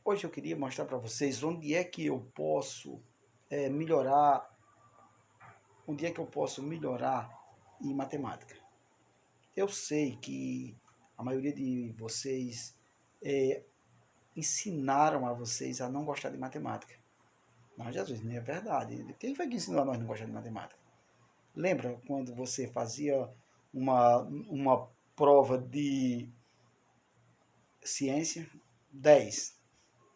Hoje eu queria mostrar para vocês onde é que eu posso melhorar, onde é que eu posso melhorar em matemática. Eu sei que a maioria de vocês é, ensinaram a vocês a não gostar de matemática. Não, Jesus, não é verdade. Quem foi que ensinou a nós não gostar de matemática? Lembra quando você fazia uma prova de ciência? 10.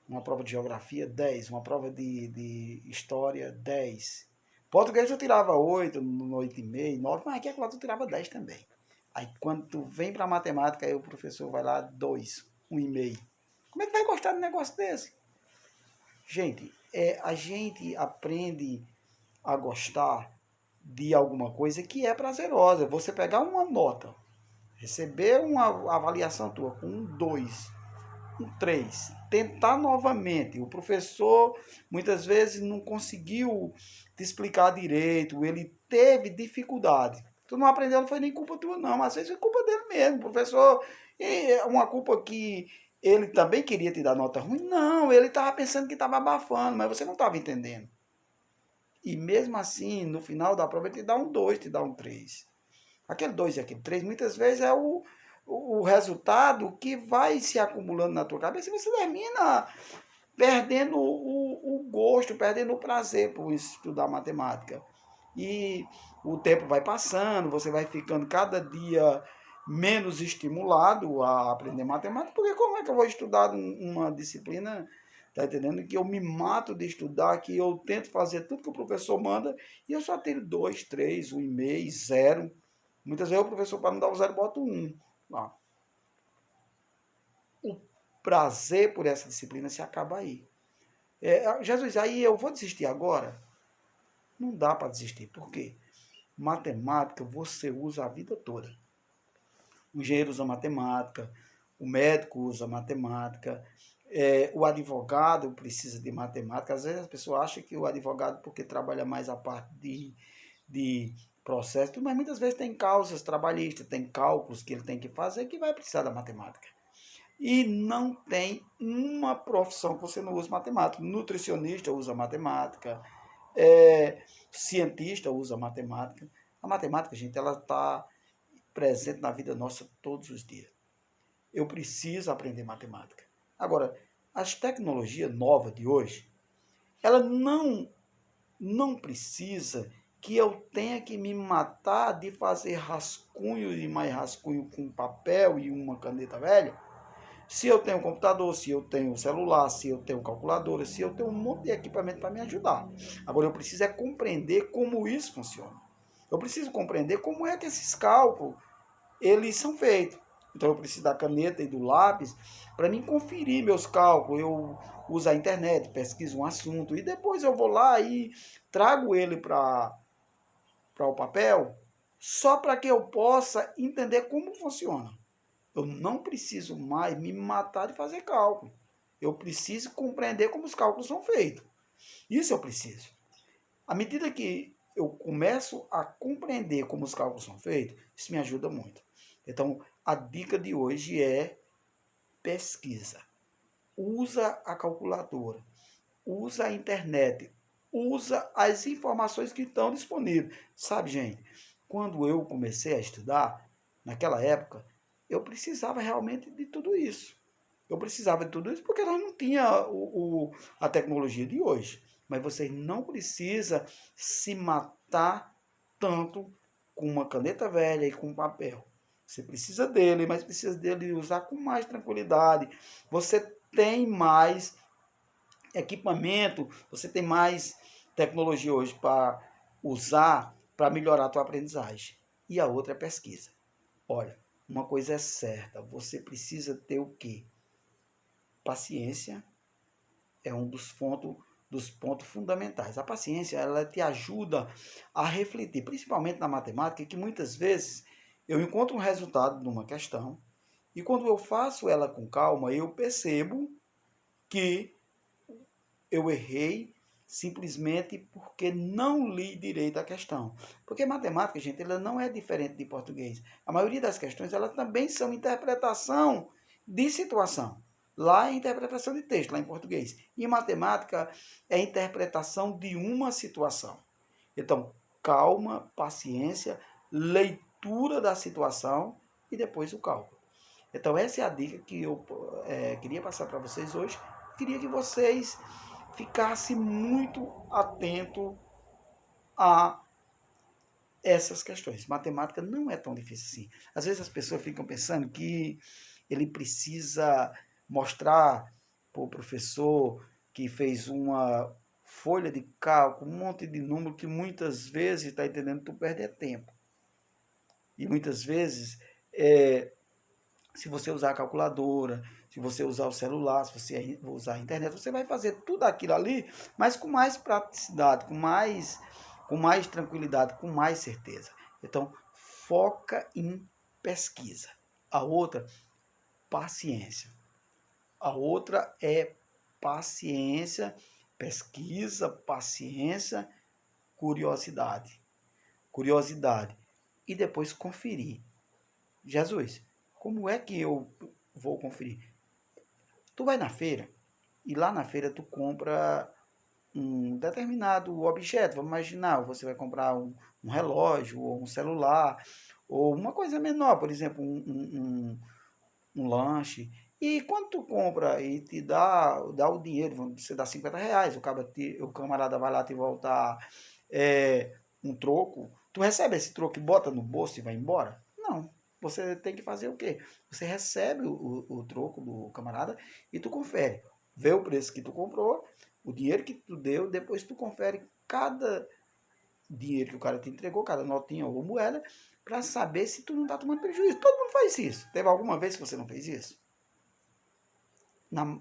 Uma prova de geografia, 10. Uma prova de história, 10. Português eu tirava 8, 8,5, 9, mas aqui é claro, tu tirava 10 também. Aí quando tu vem para matemática, aí o professor vai lá 2, 1,5. Como é que vai gostar de um negócio desse? Gente, a gente aprende a gostar de alguma coisa que é prazerosa. Você pegar uma nota, receber uma avaliação tua com um 2, um 3, tentar novamente. O professor muitas vezes não conseguiu te explicar direito, ele teve dificuldade. Tu não aprendeu, não foi nem culpa tua, não. Às vezes é culpa dele mesmo. O professor, uma culpa que ele também queria te dar nota ruim. Não, ele estava pensando que estava abafando, mas você não estava entendendo. E mesmo assim, no final da prova, ele te dá um 2, te dá um 3. Aquele 2 e aquele 3, muitas vezes é o resultado que vai se acumulando na tua cabeça e você termina perdendo o gosto, perdendo o prazer por estudar matemática. E o tempo vai passando, você vai ficando cada dia menos estimulado a aprender matemática, porque como é que eu vou estudar uma disciplina, tá entendendo? Que eu me mato de estudar, que eu tento fazer tudo que o professor manda e eu só tenho 2, 3, 1,5, 0. Muitas vezes o professor, para não dar o 0, bota 1. Ah, o prazer por essa disciplina se acaba aí. Jesus, aí eu vou desistir agora? Não dá para desistir. Por quê? Matemática você usa a vida toda. O engenheiro usa matemática, o médico usa matemática, o advogado precisa de matemática. Às vezes a pessoa acha que o advogado, porque trabalha mais a parte de processo, mas muitas vezes tem causas trabalhistas, tem cálculos que ele tem que fazer que vai precisar da matemática. E não tem uma profissão que você não use matemática. Nutricionista usa matemática, cientista usa matemática. A matemática, gente, ela está presente na vida nossa todos os dias. Eu preciso aprender matemática. Agora, as tecnologias novas de hoje, ela não precisa que eu tenha que me matar de fazer rascunho e mais rascunho com papel e uma caneta velha. Se eu tenho computador, se eu tenho celular, se eu tenho calculadora, se eu tenho um monte de equipamento para me ajudar. Agora eu preciso é compreender como isso funciona. Eu preciso compreender como é que esses cálculos eles são feitos. Então eu preciso da caneta e do lápis para mim conferir meus cálculos. Eu uso a internet, pesquiso um assunto e depois eu vou lá e trago ele para o papel só para que eu possa entender como funciona. Eu não preciso mais me matar de fazer cálculo. Eu preciso compreender como os cálculos são feitos. Isso eu preciso. À medida que eu começo a compreender como os cálculos são feitos, isso me ajuda muito. Então, a dica de hoje é pesquisa. Usa a calculadora, usa a internet, usa as informações que estão disponíveis. Sabe, gente, quando eu comecei a estudar, naquela época, eu precisava realmente de tudo isso. Eu precisava de tudo isso porque nós não tinha a tecnologia de hoje. Mas você não precisa se matar tanto com uma caneta velha e com papel. Você precisa dele, mas precisa dele usar com mais tranquilidade. Você tem mais equipamento, você tem mais tecnologia hoje para usar para melhorar a tua aprendizagem. E a outra é pesquisa. Olha, uma coisa é certa, você precisa ter o quê? Paciência é um dos pontos fundamentais. A paciência, ela te ajuda a refletir, principalmente na matemática, que muitas vezes eu encontro um resultado de uma questão e quando eu faço ela com calma, eu percebo que eu errei simplesmente porque não li direito a questão. Porque matemática, gente, ela não é diferente de português. A maioria das questões, elas também são interpretação de situação. Lá é interpretação de texto, lá em português. E matemática é interpretação de uma situação. Então, calma, paciência, leitura da situação e depois o cálculo. Então, essa é a dica que eu queria passar para vocês hoje. Queria que vocês ficassem muito atentos a essas questões. Matemática não é tão difícil assim. Às vezes as pessoas ficam pensando que ele precisa mostrar para o professor que fez uma folha de cálculo, um monte de número que muitas vezes, está entendendo, tu perde tempo. E muitas vezes, se você usar a calculadora, se você usar o celular, se você usar a internet, você vai fazer tudo aquilo ali, mas com mais praticidade, com mais tranquilidade, com mais certeza. Então, foca em pesquisa. A outra, paciência. A outra é paciência, pesquisa, paciência, curiosidade. Curiosidade. E depois conferir. Jesus, como é que eu vou conferir? Tu vai na feira e lá na feira tu compra um determinado objeto. Vamos imaginar, você vai comprar um relógio ou um celular ou uma coisa menor, por exemplo, um lanche. E quando tu compra e te dá o dinheiro, você dá R$ 50, o camarada vai lá te voltar um troco, tu recebe esse troco e bota no bolso e vai embora? Não. Você tem que fazer o quê? Você recebe o troco do camarada e tu confere. Vê o preço que tu comprou, o dinheiro que tu deu, depois tu confere cada dinheiro que o cara te entregou, cada notinha ou moeda, para saber se tu não está tomando prejuízo. Todo mundo faz isso. Teve alguma vez que você não fez isso? Na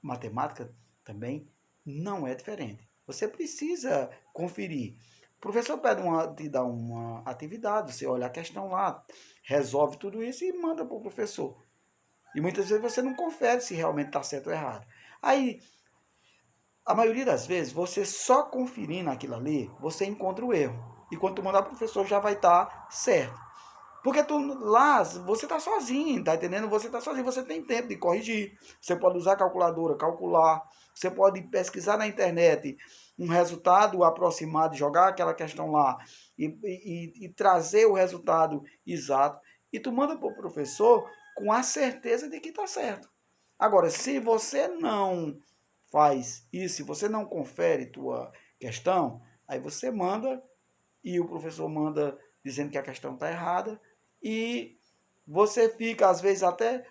matemática também não é diferente. Você precisa conferir. O professor te dá uma atividade, você olha a questão lá, resolve tudo isso e manda para o professor. E muitas vezes você não confere se realmente está certo ou errado. Aí, a maioria das vezes, você só conferindo aquilo ali, você encontra o erro. E quando tu mandar para o professor, já vai estar certo. Porque tu lá, você está sozinho, tá entendendo? Você está sozinho, você tem tempo de corrigir. Você pode usar a calculadora, calcular. Você pode pesquisar na internet um resultado aproximado, jogar aquela questão lá e trazer o resultado exato. E tu manda para o professor com a certeza de que está certo. Agora, se você não faz isso, se você não confere tua questão, aí você manda e o professor manda dizendo que a questão está errada e você fica, às vezes, até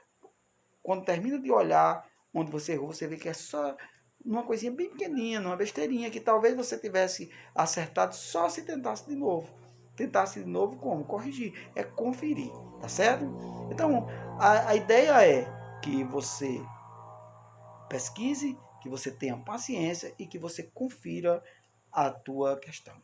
quando termina de olhar onde você errou, você vê que é só uma coisinha bem pequenininha, uma besteirinha, que talvez você tivesse acertado só se tentasse de novo. Tentasse de novo como? Corrigir. É conferir, tá certo? Então, a ideia é que você pesquise, que você tenha paciência e que você confira a tua questão.